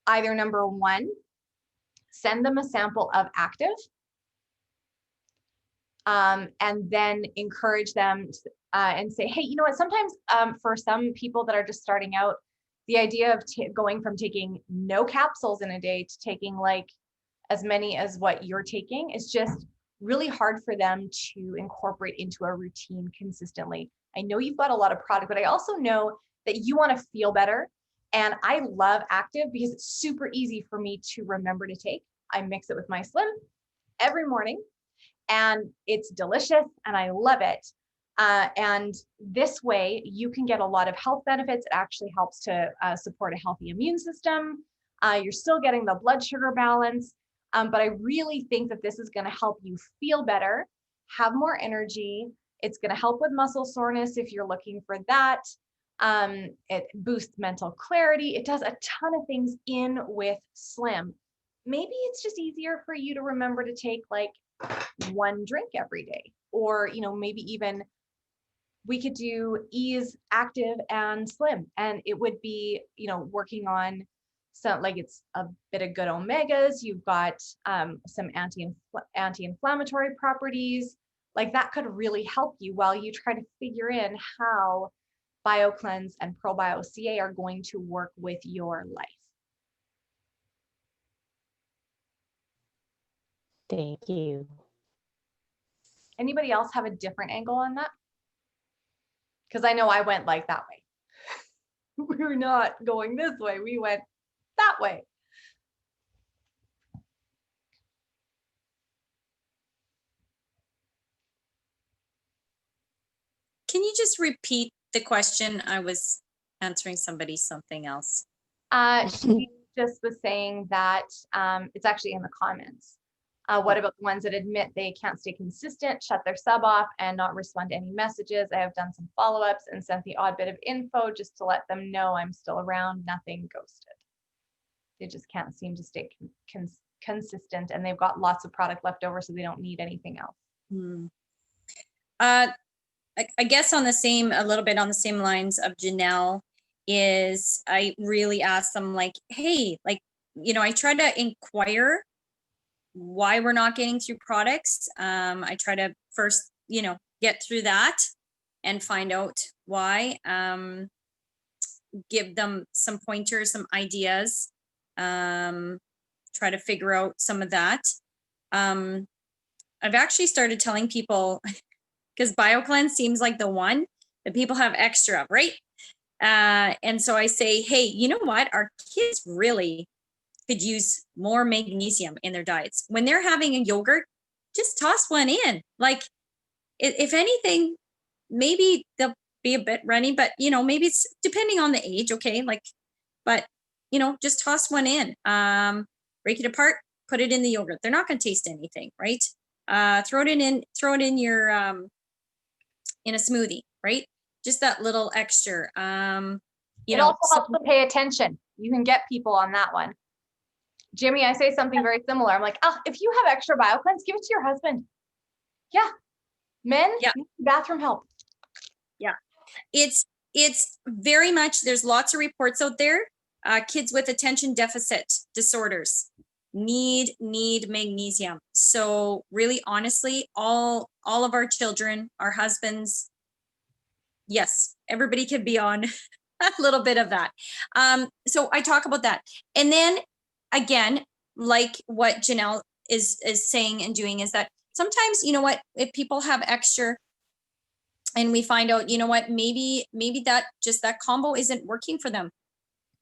either, number one, send them a sample of active, and then encourage them and say, hey, you know what, sometimes for some people that are just starting out, the idea of going from taking no capsules in a day to taking like as many as what you're taking is just really hard for them to incorporate into a routine consistently. I know you've got a lot of product, but I also know that you want to feel better. And I love active because it's super easy for me to remember to take. I mix it with my Slim every morning and it's delicious and I love it. And this way you can get a lot of health benefits. It actually helps to support a healthy immune system. You're still getting the blood sugar balance. But I really think that this is going to help you feel better, have more energy. It's going to help with muscle soreness if you're looking for that. It boosts mental clarity. It does a ton of things in with Slim. Maybe it's just easier for you to remember to take like one drink every day, or, maybe even we could do Ease, Active, and Slim, and it would be, working on like it's a bit of good omegas. You've got some anti-inflammatory properties. Like that could really help you while you try to figure in how BioCleanse and ProBio-CA are going to work with your life. Thank you. Anybody else have a different angle on that? Because I know I went like that way. We were not going this way. We went that way. Can you just repeat the question? I was answering something else. She just was saying that it's actually in the comments. What about the ones that admit they can't stay consistent, shut their sub off, and not respond to any messages? I have done some follow-ups and sent the odd bit of info just to let them know I'm still around, nothing ghosted. They just can't seem to stay consistent, and they've got lots of product left over, so they don't need anything else. I guess a little bit on the same lines of Janelle is I really ask them like, hey, like, I try to inquire why we're not getting through products. I try to first, get through that and find out why, give them some pointers, some ideas, try to figure out some of that. I've actually started telling people, because BioCleanse seems like the one that people have extra of, right? And so I say, hey, you know what? Our kids really could use more magnesium in their diets. When they're having a yogurt, just toss one in. Like, if anything, maybe they'll be a bit runny, but maybe it's depending on the age, okay? Like, but just toss one in. Break it apart, put it in the yogurt. They're not going to taste anything, right? Throw it in your in a smoothie, right? Just that little extra. You It know, also so- helps to pay attention. You can get people on that one. Jimmy, I say something very similar. I'm like, oh, if you have extra BioCleanse, give it to your husband. Yeah. Men, Yeah. need bathroom help. it's very much, there's lots of reports out there. Kids with attention deficit disorders need magnesium. So really, honestly, all of our children, our husbands, yes, everybody could be on a little bit of that. So I talk about that. And then again, like what Janelle is saying and doing, is that sometimes, you know what, if people have extra and we find out, you know what, maybe that just that combo isn't working for them,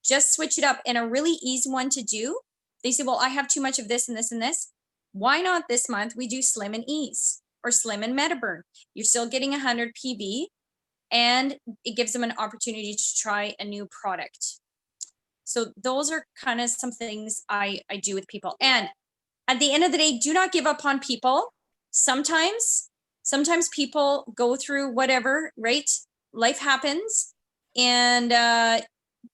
just switch it up. And a really easy one to do, they say, well, I have too much of this and this and this. Why not this month we do Slim and Ease or Slim and Metaburn? You're still getting 100 PB, and it gives them an opportunity to try a new product. So those are kind of some things I do with people. And at the end of the day, do not give up on people. Sometimes people go through whatever, right? Life happens, and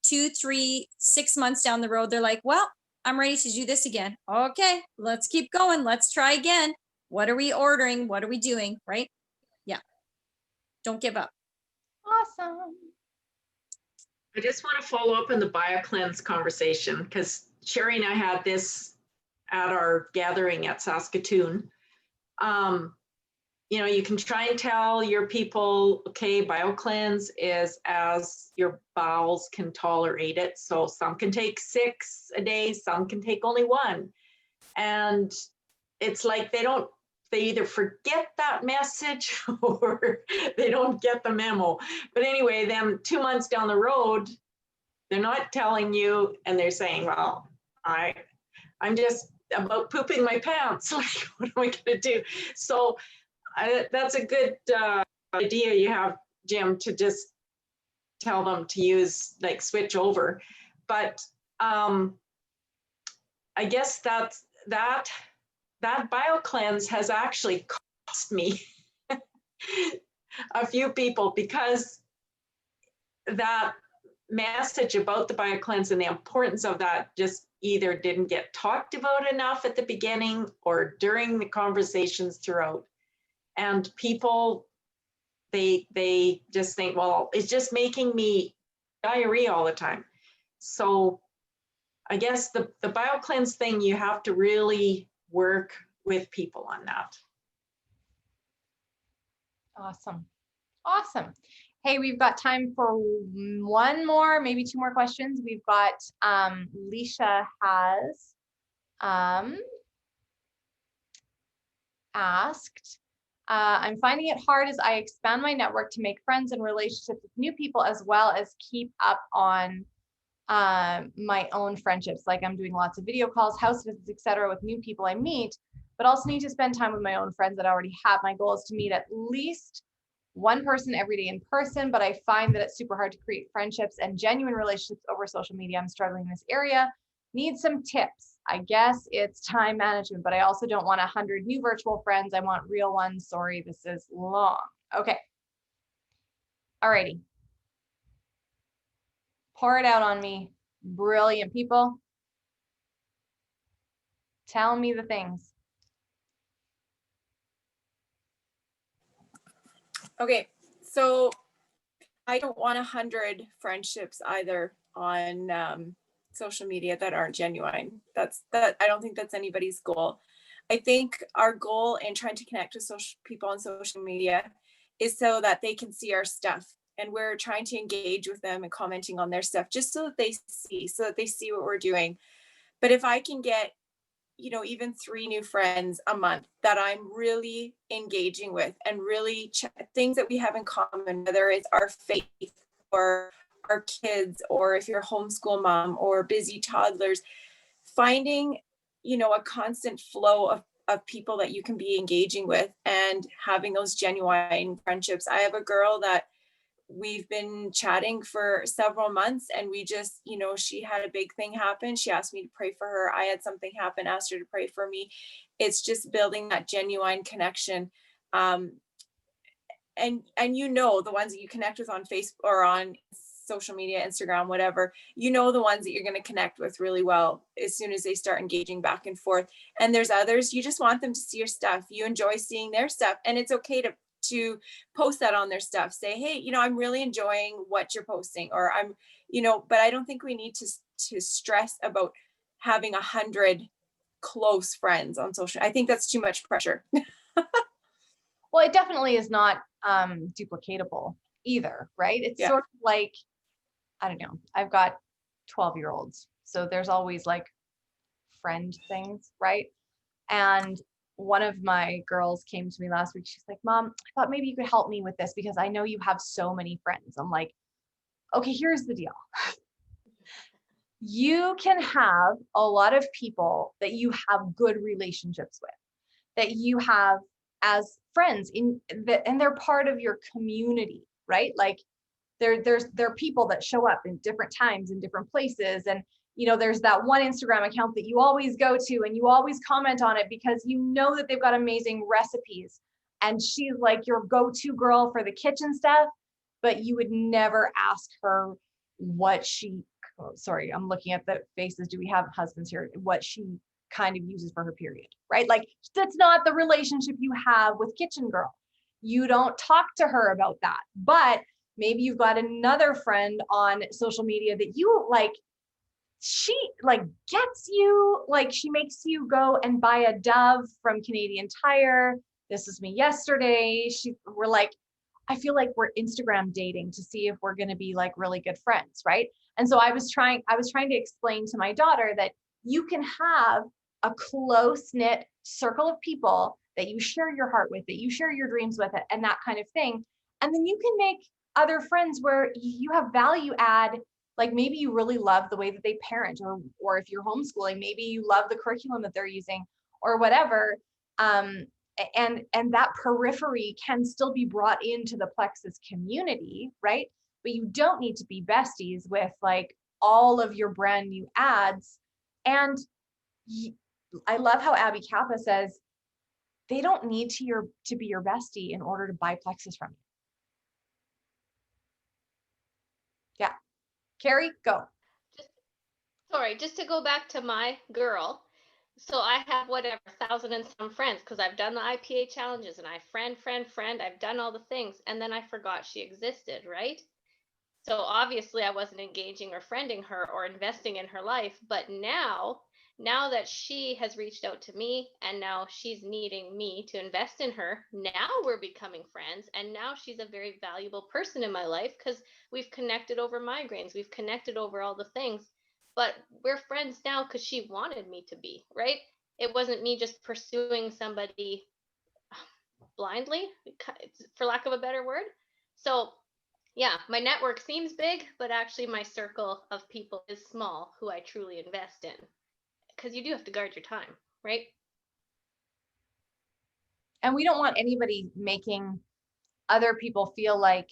2, 3, 6 months down the road, they're like, well, I'm ready to do this again. Okay, let's keep going. Let's try again. What are we ordering? What are we doing? Right? Yeah. Don't give up. Awesome. I just want to follow up on the BioCleanse conversation, because Sherry and I had this at our gathering at Saskatoon. You know, you can try and tell your people, okay, BioCleanse is as your bowels can tolerate it. So some can take 6 a day, some can take only 1. And it's like they either forget that message or they don't get the memo. But anyway, then 2 months down the road, they're not telling you, and they're saying, well, I'm just about pooping my pants. Like, what am I going to do? So that's a good idea you have, Jim, to just tell them to use, like, switch over. But I guess that BioCleanse has actually cost me a few people, because that message about the BioCleanse and the importance of that just either didn't get talked about enough at the beginning or during the conversations throughout. And people, they just think, well, it's just making me diarrhea all the time. So I guess the BioCleanse thing, you have to really work with people on that. Awesome. Awesome. Hey, we've got time for one more, maybe 2 more questions. We've got Leisha has asked, I'm finding it hard as I expand my network to make friends and relationships with new people, as well as keep up on my own friendships. Like, I'm doing lots of video calls, house visits, etc. with new people I meet, but also need to spend time with my own friends that I already have. My goal is to meet at least one person every day in person, but I find that it's super hard to create friendships and genuine relationships over social media. I'm struggling in this area. Need some tips. I guess it's time management, but I also don't want 100 new virtual friends. I want real ones. Sorry, this is long. Okay. Alrighty. Pour it out on me. Brilliant people. Tell me the things. Okay, so I don't want 100 friendships either on social media that aren't genuine. I don't think that's anybody's goal. I think our goal in trying to connect with social people on social media is so that they can see our stuff, and we're trying to engage with them and commenting on their stuff just so that they see what we're doing. But if I can get, you know, even 3 new friends a month that I'm really engaging with, and really things that we have in common, whether it's our faith or our kids, or if you're a homeschool mom or busy toddlers, finding, you know, a constant flow of people that you can be engaging with and having those genuine friendships. I have a girl that we've been chatting for several months, and we just, you know, she had a big thing happen. She asked me to pray for her. I had something happen, asked her to pray for me. It's just building that genuine connection. And you know, the ones that you connect with on Facebook or on social media, Instagram, whatever, you know the ones that you're going to connect with really well as soon as they start engaging back and forth. And there's others, you just want them to see your stuff. You enjoy seeing their stuff, and it's okay to post that on their stuff. Say, hey, I'm really enjoying what you're posting, or but I don't think we need to stress about having 100 close friends on social. I think that's too much pressure. Well, it definitely is not duplicatable either, right? It's Yeah. sort of like, I don't know, I've got 12-year-olds, so there's always like friend things, right? And one of my girls came to me last week. She's like, Mom, I thought maybe you could help me with this because I know you have so many friends. I'm like, okay, here's the deal. You can have a lot of people that you have good relationships with, that you have as friends and they're part of your community, right? Like there are people that show up in different times in different places, and there's that one Instagram account that you always go to and you always comment on it because you know that they've got amazing recipes, and she's like your go-to girl for the kitchen stuff, but you would never ask her what she, sorry, I'm looking at the faces. Do we have husbands here? What she kind of uses for her period, right? Like that's not the relationship you have with Kitchen Girl. You don't talk to her about that, but maybe you've got another friend on social media that you like, she like gets you, like she makes you go and buy a Dove from Canadian Tire. This was me yesterday. We're like, I feel like we're Instagram dating to see if we're going to be like really good friends, right? And so I was trying to explain to my daughter that you can have a close-knit circle of people that you share your heart with, that you share your dreams with, and that kind of thing. And then you can make other friends where you have value add, like maybe you really love the way that they parent, or if you're homeschooling, maybe you love the curriculum that they're using or whatever. And that periphery can still be brought into the Plexus community, right? But you don't need to be besties with like all of your brand new ads. And I love how Abby Kappa says, they don't need to be your bestie in order to buy Plexus from you. Yeah. Carrie, go. Just to go back to my girl. So I have whatever 1,000 and some friends because I've done the IPA challenges and I friend. I've done all the things, and then I forgot she existed, right? So obviously I wasn't engaging or friending her or investing in her life. But now that she has reached out to me and now she's needing me to invest in her, now we're becoming friends. And now she's a very valuable person in my life because we've connected over migraines. We've connected over all the things. But we're friends now because she wanted me to be, right? It wasn't me just pursuing somebody blindly, for lack of a better word. So yeah, my network seems big, but actually my circle of people is small who I truly invest in. Because you do have to guard your time, right? And we don't want anybody making other people feel like,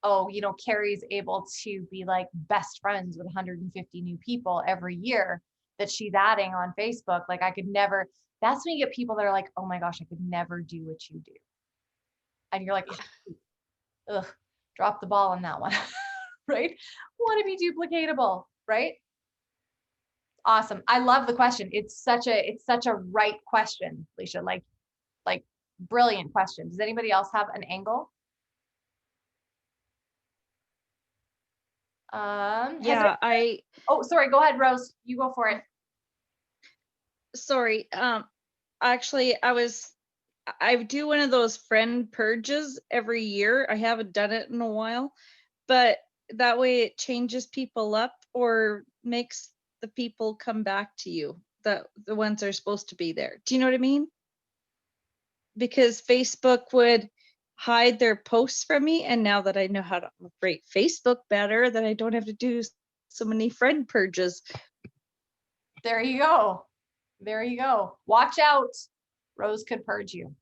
oh, Carrie's able to be like best friends with 150 new people every year that she's adding on Facebook. Like I could never, that's when you get people that are like, oh my gosh, I could never do what you do. And you're like, ugh, drop the ball on that one, right? Want to be duplicatable, right? Awesome. I love the question. It's such a right question, Alicia, like brilliant question. Does anybody else have an angle? Yeah, oh, sorry, go ahead, Rose, you go for it. Sorry. Actually, I do one of those friend purges every year. I haven't done it in a while, but that way it changes people up or makes the people come back to you, the ones that are supposed to be there. Do you know what I mean? Because Facebook would hide their posts from me, and now that I know how to operate Facebook better, that I don't have to do so many friend purges. There you go. Watch out. Rose could purge you.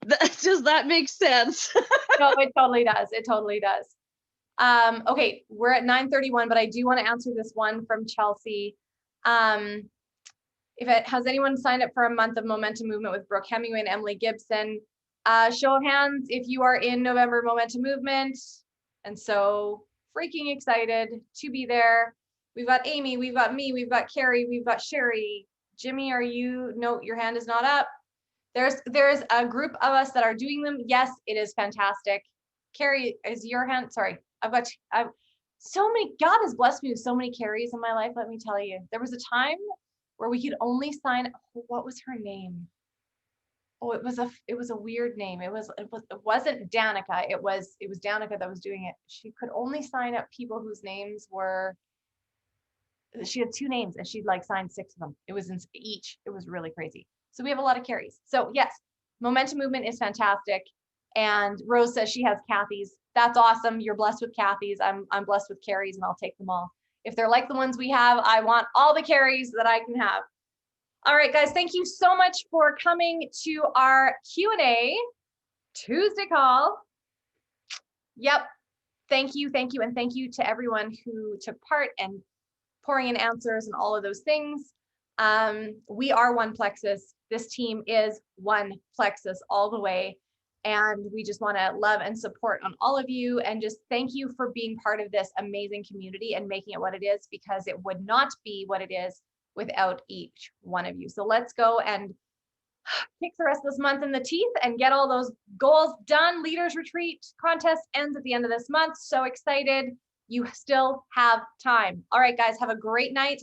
Does that make sense? No, it totally does. Okay, we're at 9:31, but I do want to answer this one from Chelsea. Has anyone signed up for a month of Momentum Movement with Brooke Hemingway and Emily Gibson? Show of hands if you are in November Momentum Movement. And so freaking excited to be there. We've got Amy, we've got me, we've got Carrie, we've got Sherry. Jimmy, are you, no, your hand is not up. There's a group of us that are doing them. Yes, it is fantastic. Carrie, is your hand, sorry, I've so many, God has blessed me with so many Carries in my life, let me tell you. There was a time where we could only sign, what was her name? Oh, it was a weird name. It wasn't Danica. It was Danica that was doing it. She could only sign up people whose names were, she had 2 names and she'd like signed 6 of them. It was in each. It was really crazy. So we have a lot of Carries. So yes, Momentum Movement is fantastic. And Rose says she has Kathy's. That's awesome. You're blessed with Kathy's. I'm blessed with Carries, and I'll take them all. If they're like the ones we have, I want all the Carries that I can have. All right, guys, thank you so much for coming to our Q&A Tuesday call. Yep. Thank you. And thank you to everyone who took part and pouring in answers and all of those things. We are One Plexus. This team is One Plexus all the way. And we just want to love and support on all of you, and just thank you for being part of this amazing community and making it what it is, because it would not be what it is without each one of you. So let's go and kick the rest of this month in the teeth and get all those goals done. Leaders Retreat contest ends at the end of this month. So excited. You still have time. All right, guys, have a great night.